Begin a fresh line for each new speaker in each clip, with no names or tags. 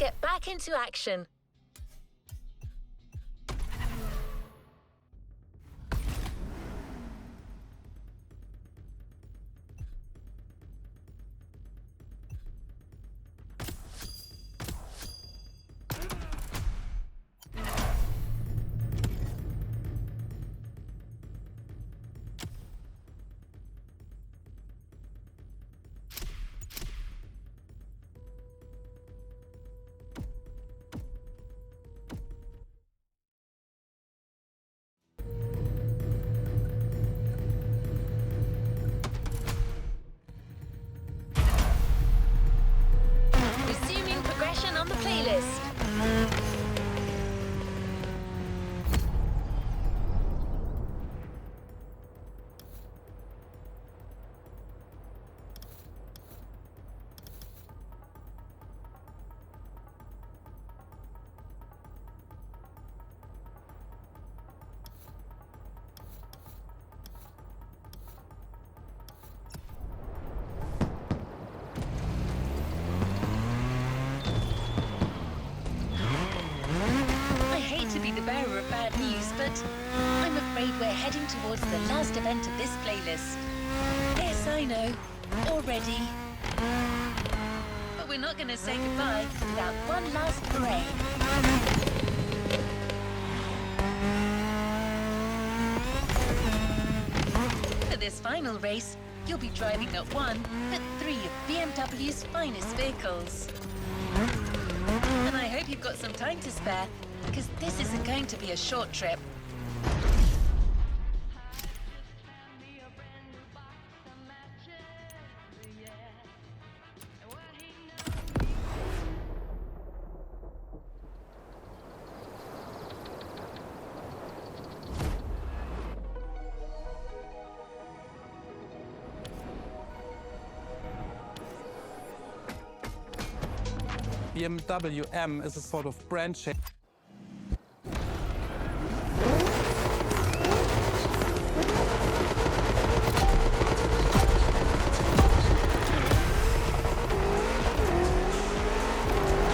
get back into action. Resuming progression on the playlist. Bearer of bad news, but I'm afraid we're heading towards the last event of this playlist. Yes, I know. Already. But we're not going to say goodbye without one last parade. For this final race, you'll be driving not one, but 3 of BMW's finest vehicles. And I hope you've got some time to spare, because this isn't going to be a short trip.
BMW M is a sort of brand change.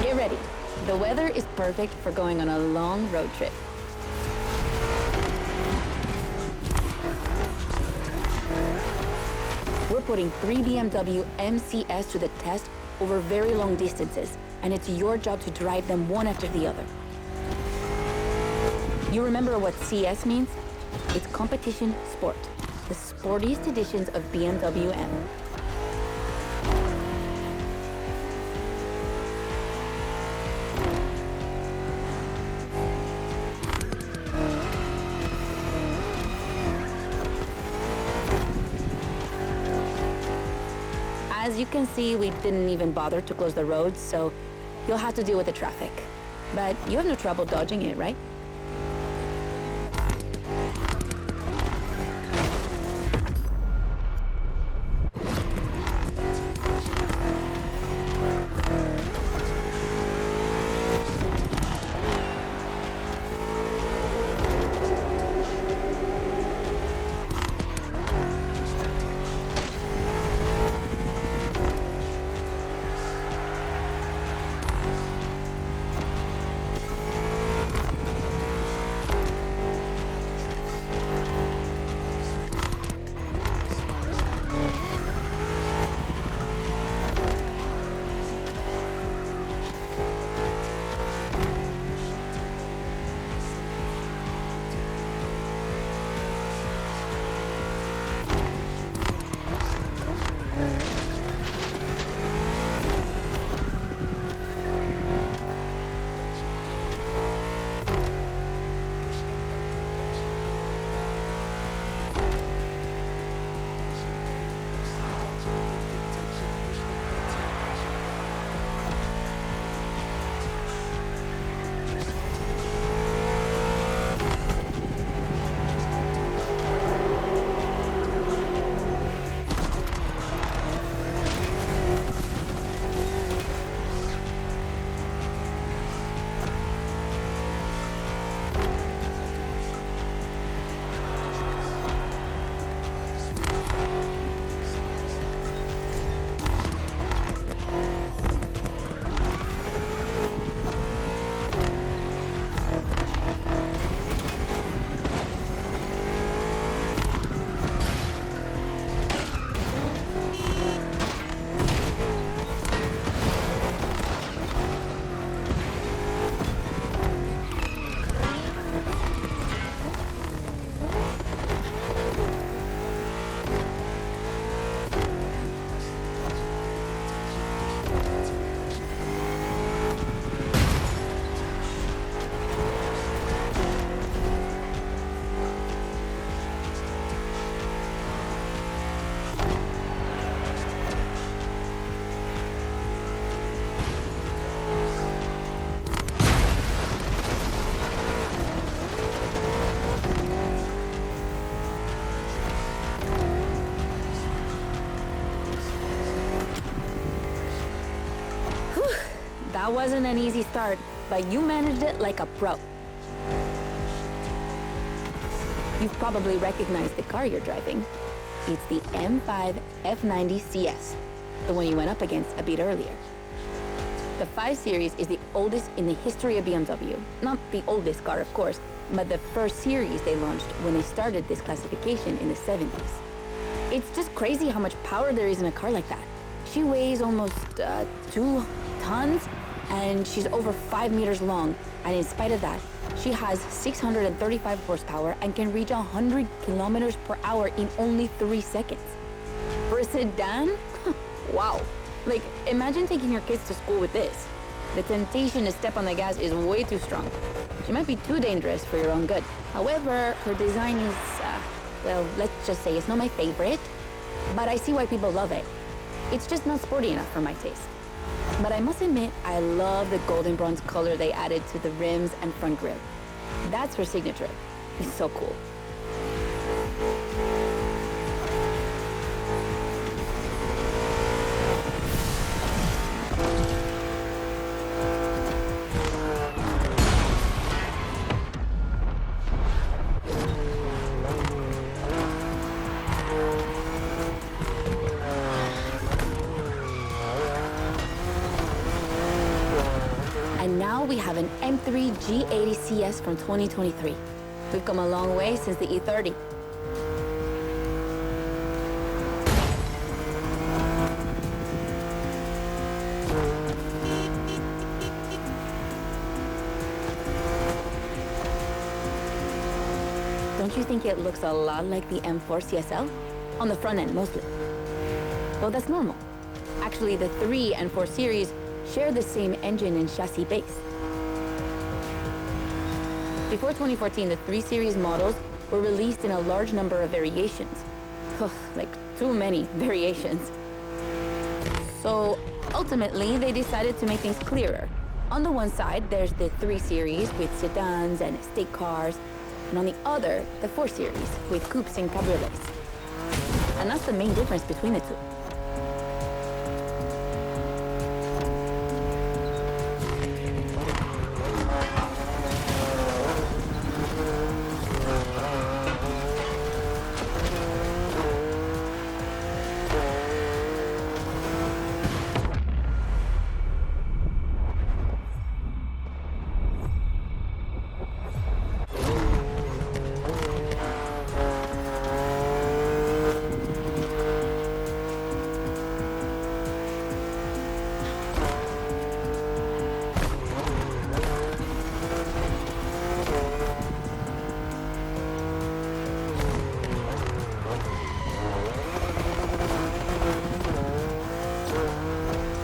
Get ready. The weather is perfect for going on a long road trip. We're putting 3 BMW MCS to the test over very long distances, and it's your job to drive them one after the other. You remember what CS means? It's competition sport, the sportiest editions of BMW M. As you can see, we didn't even bother to close the roads, so you'll have to deal with the traffic. But you have no trouble dodging it, right? That wasn't an easy start, but you managed it like a pro. You've probably recognized the car you're driving. It's the M5 F90 CS, the one you went up against a bit earlier. The 5 Series is the oldest in the history of BMW. Not the oldest car, of course, but the first series they launched when they started this classification in the 70s. It's just crazy how much power there is in a car like that. She weighs almost 2 tons, and she's over 5 meters long. And in spite of that, she has 635 horsepower and can reach 100 kilometers per hour in only 3 seconds. For a sedan? Wow. Like, imagine taking your kids to school with this. The temptation to step on the gas is way too strong. She might be too dangerous for your own good. However, her design is, well, let's just say it's not my favorite, but I see why people love it. It's just not sporty enough for my taste. But I must admit, I love the golden bronze color they added to the rims and front grille. That's her signature. It's so cool. And now we have an M3 G80 CS from 2023. We've come a long way since the E30. Don't you think it looks a lot like the M4 CSL? On the front end, mostly. Well, that's normal. Actually, the 3 and 4 series share the same engine and chassis base. Before 2014, the 3 Series models were released in a large number of variations. Like, too many variations. So, ultimately, they decided to make things clearer. On the one side, there's the 3 Series with sedans and estate cars, and on the other, the 4 Series with coupes and cabriolets. And that's the main difference between the two.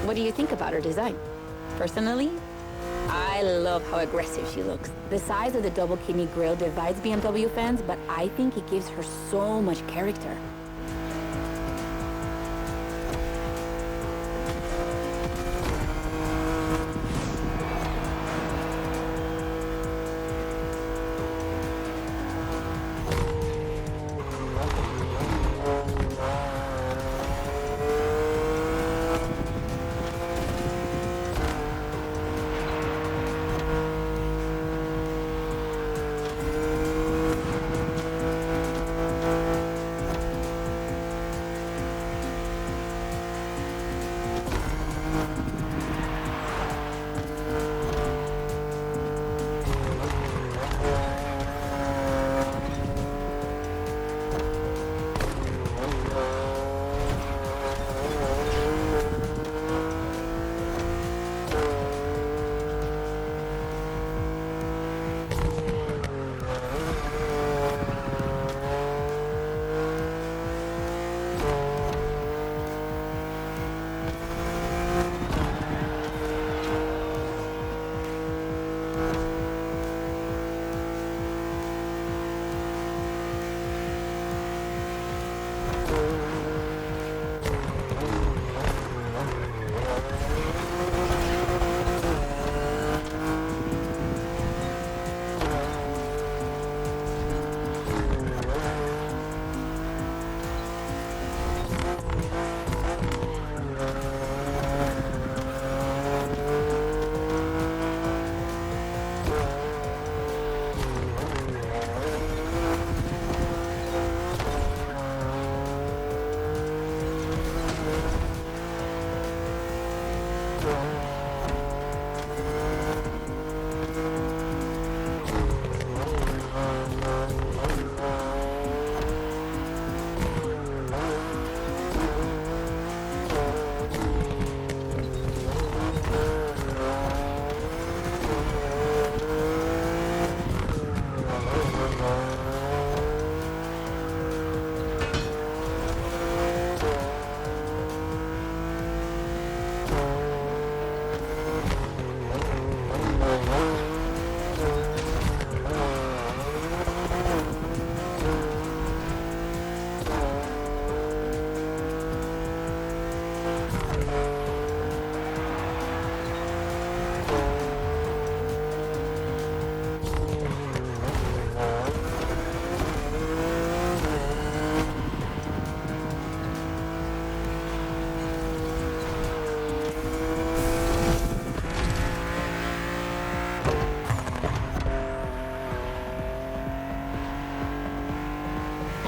What do you think about her design? Personally, I love how aggressive she looks. The size of the double kidney grille divides BMW fans, but I think it gives her so much character.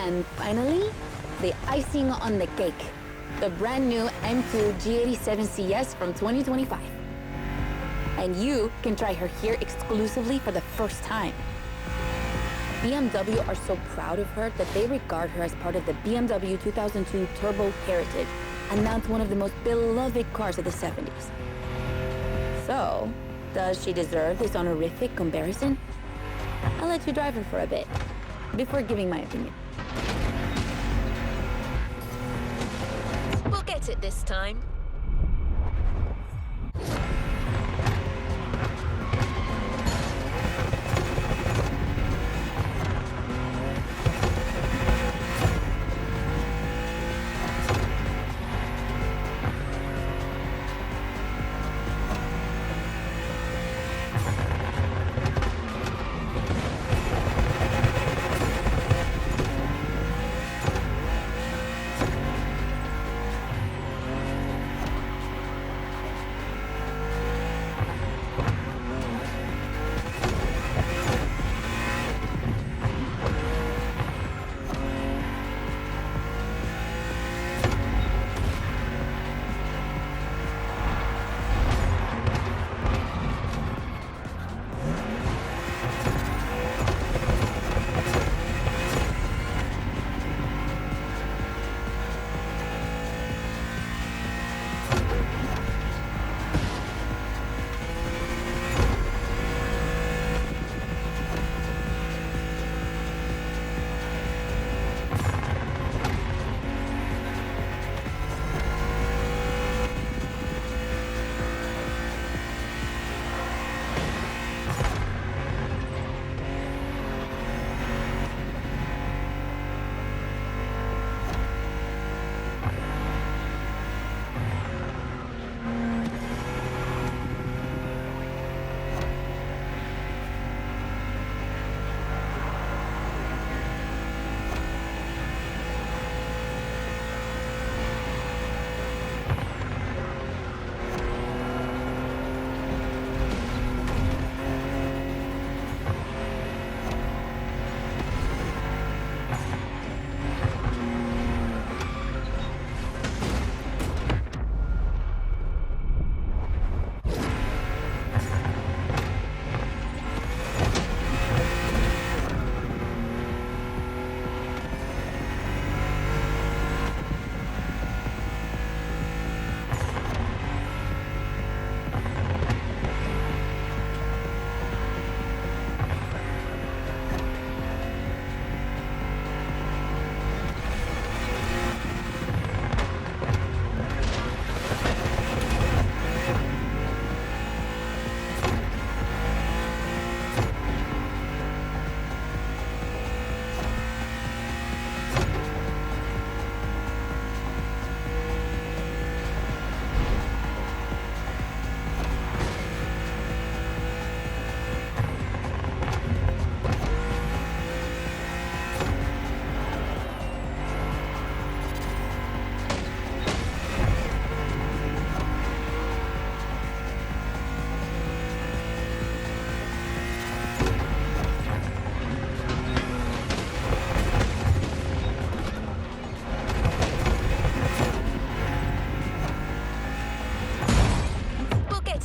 And finally, the icing on the cake, the brand new M2 G87 CS from 2025. And you can try her here exclusively for the first time. BMW are so proud of her that they regard her as part of the BMW 2002 Turbo Heritage, and that's one of the most beloved cars of the 70s. So, does she deserve this honorific comparison? I'll let you drive her for a bit, before giving my opinion.
We'll get it this time.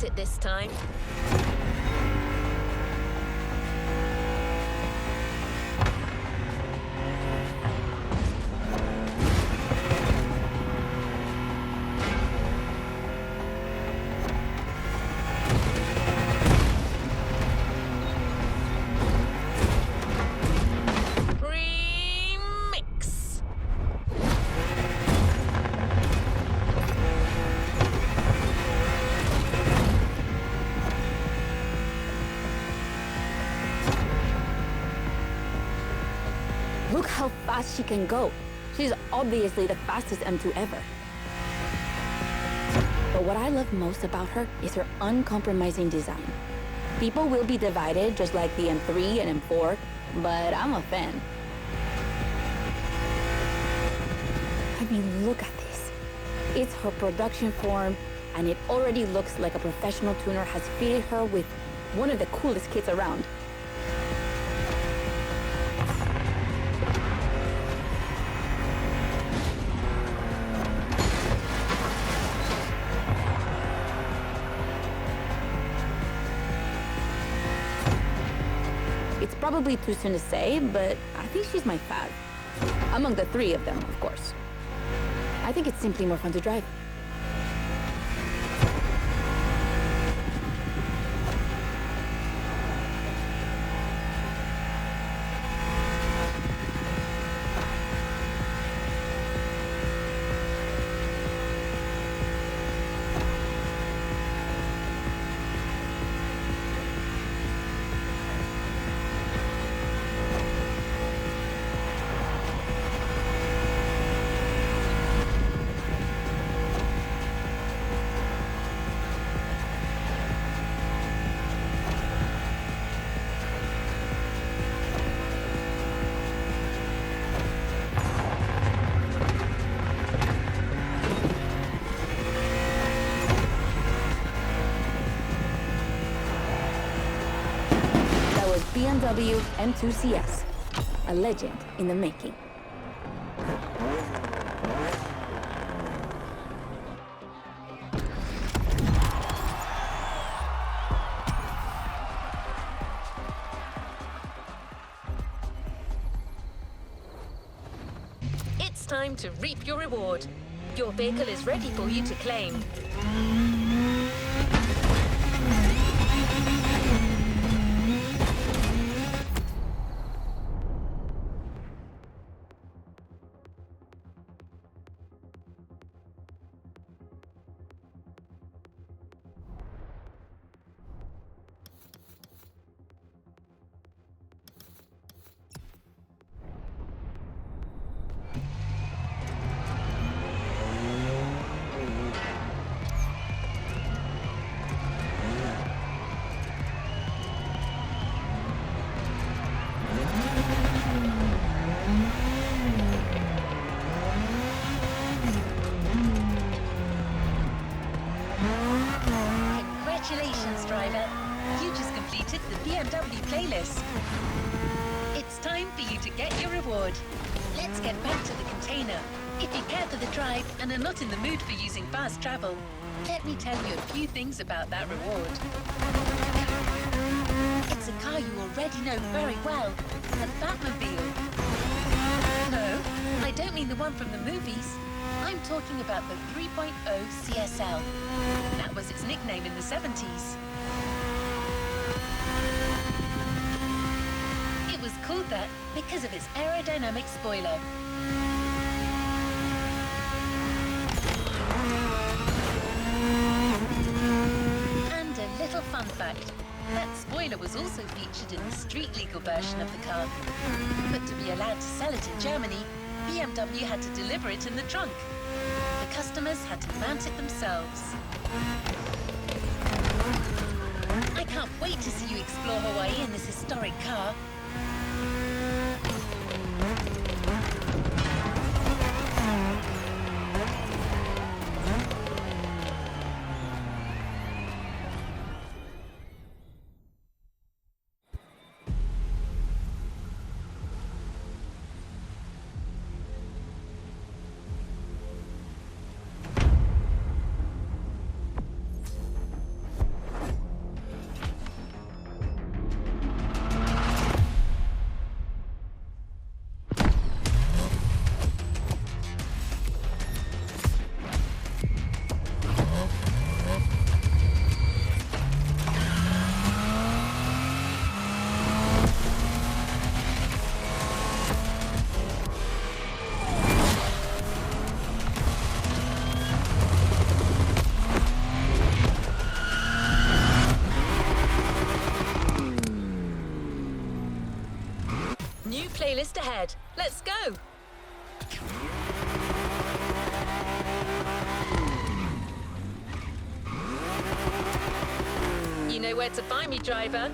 got it this time.
Look how fast she can go. She's obviously the fastest M2 ever. But what I love most about her is her uncompromising design. People will be divided just like the M3 and M4, but I'm a fan. I mean, look at this. It's her production form, and it already looks like a professional tuner has fitted her with one of the coolest kits around. It's probably too soon to say, but I think she's my fave. Among the three of them, of course. I think it's simply more fun to drive. BMW M2 CS, a legend in the making.
It's time to reap your reward. Your vehicle is ready for you to claim. Congratulations, driver. You just completed the BMW playlist. It's time for you to get your reward. Let's get back to the container. If you care for the drive and are not in the mood for using fast travel, let me tell you a few things about that reward. It's a car you already know very well, the Batmobile. No, I don't mean the one from the movies. I'm talking about the 3.0 CSL. That was its nickname in the 70s. It was called that because of its aerodynamic spoiler. And a little fun fact. That spoiler was also featured in the street-legal version of the car. But to be allowed to sell it in Germany, BMW had to deliver it in the trunk. The customers had to mount it themselves. I can't wait to see you explore Hawaii in this historic car. playlist ahead. Let's go. You know where to find me, driver.